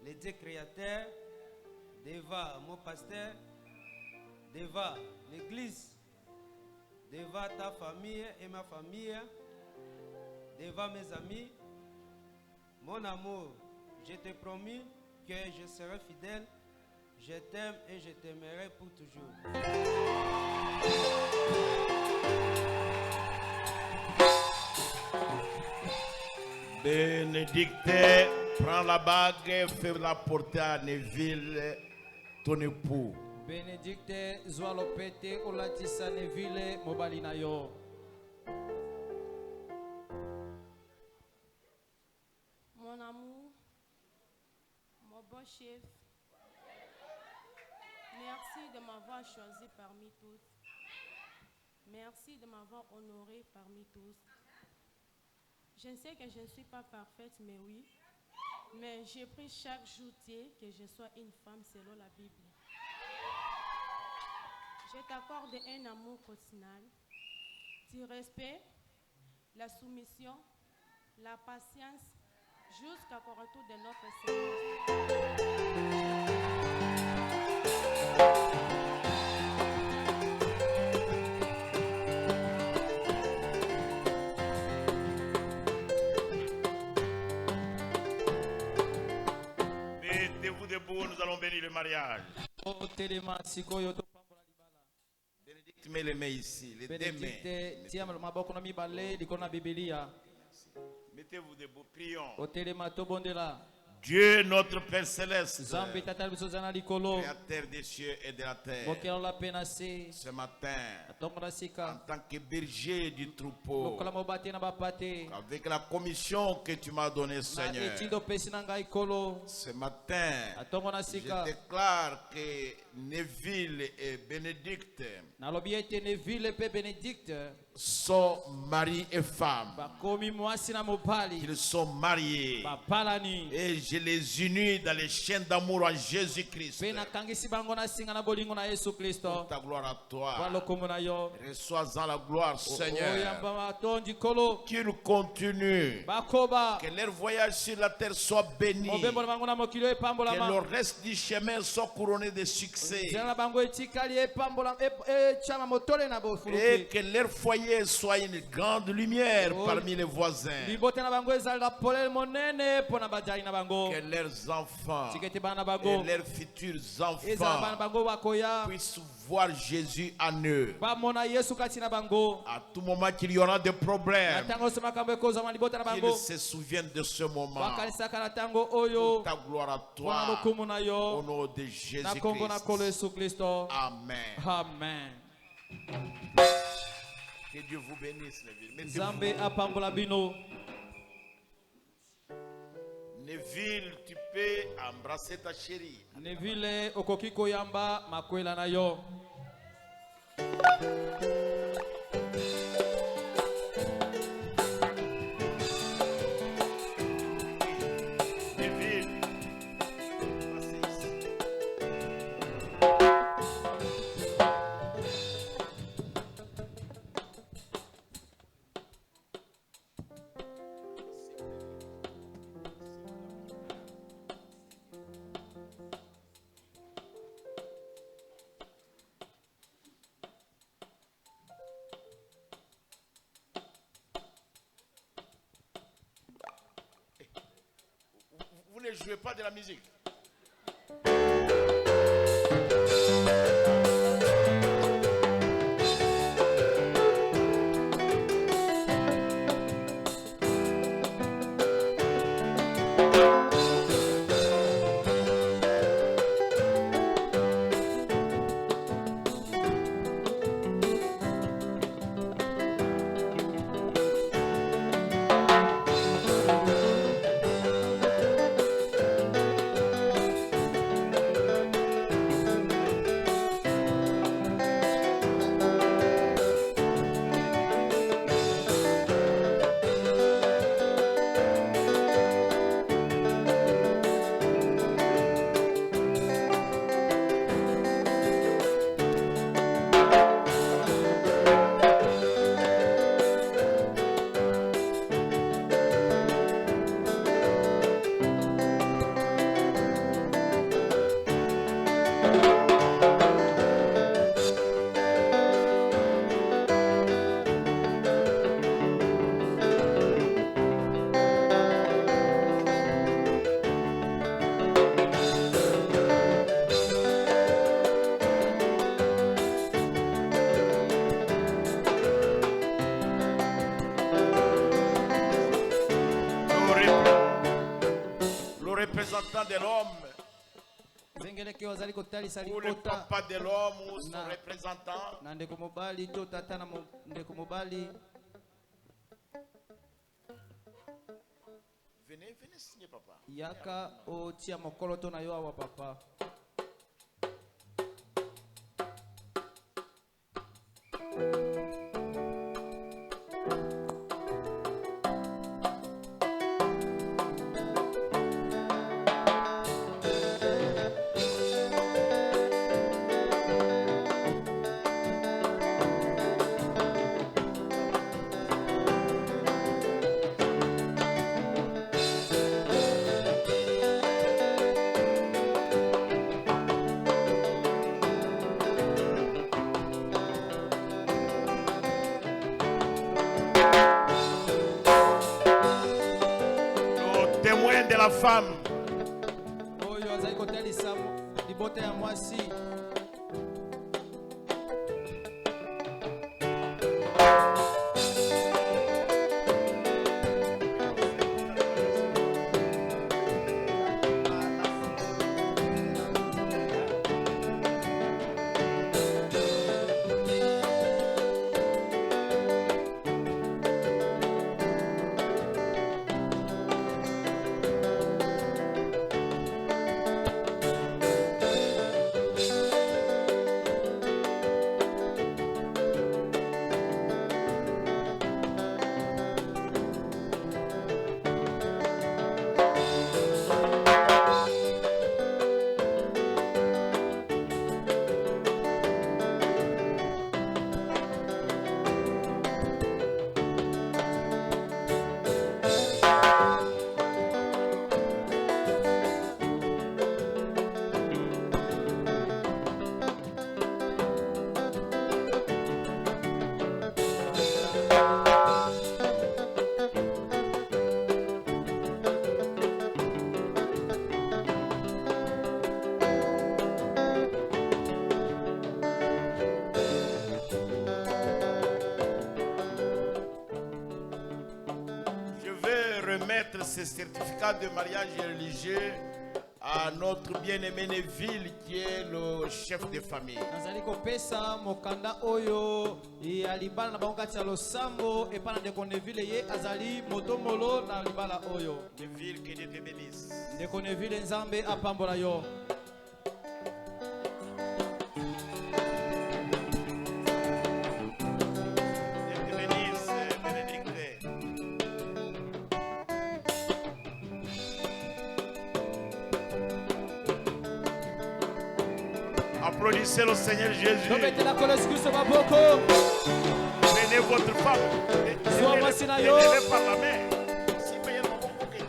les Dieu créateurs, devant mon pasteur, devant l'église, devant ta famille et ma famille, devant mes amis. Mon amour, je te promis que je serai fidèle, je t'aime et je t'aimerai pour toujours. Bénédicte, prends la bague et fais-la porter à Neville, ton époux. Bénédicte zwa lopete olatisa Neville mobali na yo. Mon amour, mon bon chef, merci de m'avoir choisi parmi tous. Merci de m'avoir honoré parmi tous. Je sais que je ne suis pas parfaite, mais oui. Mais j'ai pris chaque joutier que je sois une femme selon la Bible. Je t'accorde un amour continental, du respect, la soumission, la patience, jusqu'à qu'au retour de notre Seigneur. Mettez-vous debout, nous allons bénir le mariage. Otelema sikoyo topambola libala. Bénédicte, mets les mains ici, les deux Bénédicte mains. tia maboko na mibale likona Biblia. Mettez-vous debout, prions. Otelema tobondela. Dieu, notre Père Céleste, Zambi tata biso zana likolo. Créateur des cieux et de la terre, Bokelo la pena se. ce matin, Tongo na en sika. tant que berger du troupeau, Lokola mobate na bapate. avec la commission que tu m'as donnée, Na Seigneur, etindo pesi na ngai kolo. ce matin, Atongo na je sika. déclare que Neville et Bénédicte Nalobi ete Neville pe Bénédicte. sont mari et femme. Bakomi mwasi na mobali. Ils sont mariés. Bapalani. Et je les unis dans les chaînes d'amour en Jésus-Christ. Pe na kangisi bango na singa na bolingo na Yesu Kristo. Ta gloire à toi. Balokomo na yo. Reçois-en la gloire, Seigneur. Oyamba matondi kolo. Qu'ils continuent. Bakoba. Que leur voyage sur la terre soit béni. Mobembo na bango na mokilo epambola Que ma. le reste du chemin soit couronné de succès. Nzela na bango etikali epambola chama motole na Et bofuluki. que leur foyer soit une grande lumière Oh. parmi les voisins. Libote na bango ezalaka polele monene pona bajali na bango. Que leurs enfants Tikete bana et bango. leurs futurs Ezala bana enfants bango bakoya. puissent voir Jésus en eux. Bamona Yesu kati na bango. À tout moment qu'il y aura des Na problèmes, tango se makambo ekozama libota na qu'ils bango. se souviennent de ce moment. Bakalisaka na tango oyo. Ta gloire à Pona toi, lokumu na au yo. nom de Na kombo na kolo Jésus-Christ. Yesu Kristo. Amen. Amen. Que Dieu vous bénisse, Neville. Mettez-vous. Zambe apambola bino. Neville, tu peux embrasser ta chérie. Neville okoki koyamba makwela na yo. Neville, passez ici. Vous ne jouez pas de la musique. représentant de l'homme zengeleke oyo azali kotalisa ou le likota papa de l'homme ou son Na- représentant. na ndeko mobali to tata na ndeko mobali. Venez, venez signer, papa. Yaka otia mokolo to na yo awa papa. Le témoin de la femme. Oyo azali kotalisa libota ya mwasi. Remettre ce certificat de mariage religieux à notre bien-aimé Neville qui est le chef de famille. Nazali kopesa mokanda oyo ya libala na bango kati ya losambo epa na ndeko Neville ye azali motomolo na libala oyo. Neville, que Dieu te bénisse. Ndeko Neville nzambe apambola yo. Dieu te bénisse, bénédicte. Applaudissez le Seigneur Jésus. Tobetela kolo Yesu maboko. Prenez votre femme. Sois voici na yo. Tenez-le par la main. Si payez le bon bouquet.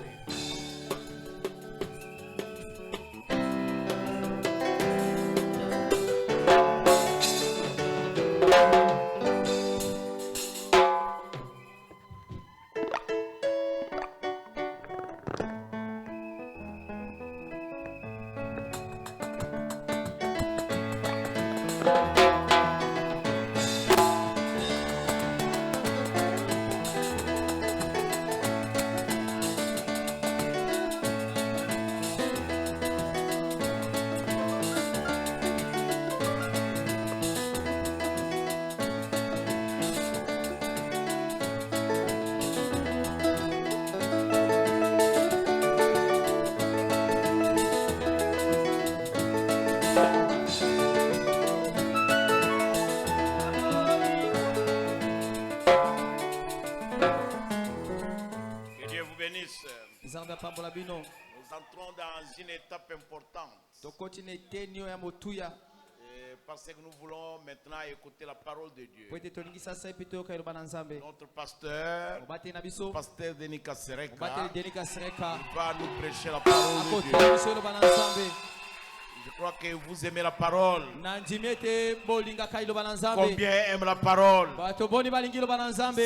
Que Dieu vous bénisse. Nzambe apambola bino. Nous entrons dans une étape importante. Tokoti na etenio ya motuya. Parce que nous voulons maintenant écouter la parole de Dieu. Po ete tolingi sasa epi toyoka eloba na Nzambe. Notre pasteur, Mobate na biso. pasteur Denis Kasereka, Mobate Denika Sereka. va nous prêcher la parole de Dieu. Akotela biso eloba na Nzambe. Je crois que vous aimez la parole. Na ndimi ete bolingaka iloba na Nzambe. Combien aiment la parole? Bato boni balingi iloba na Nzambe.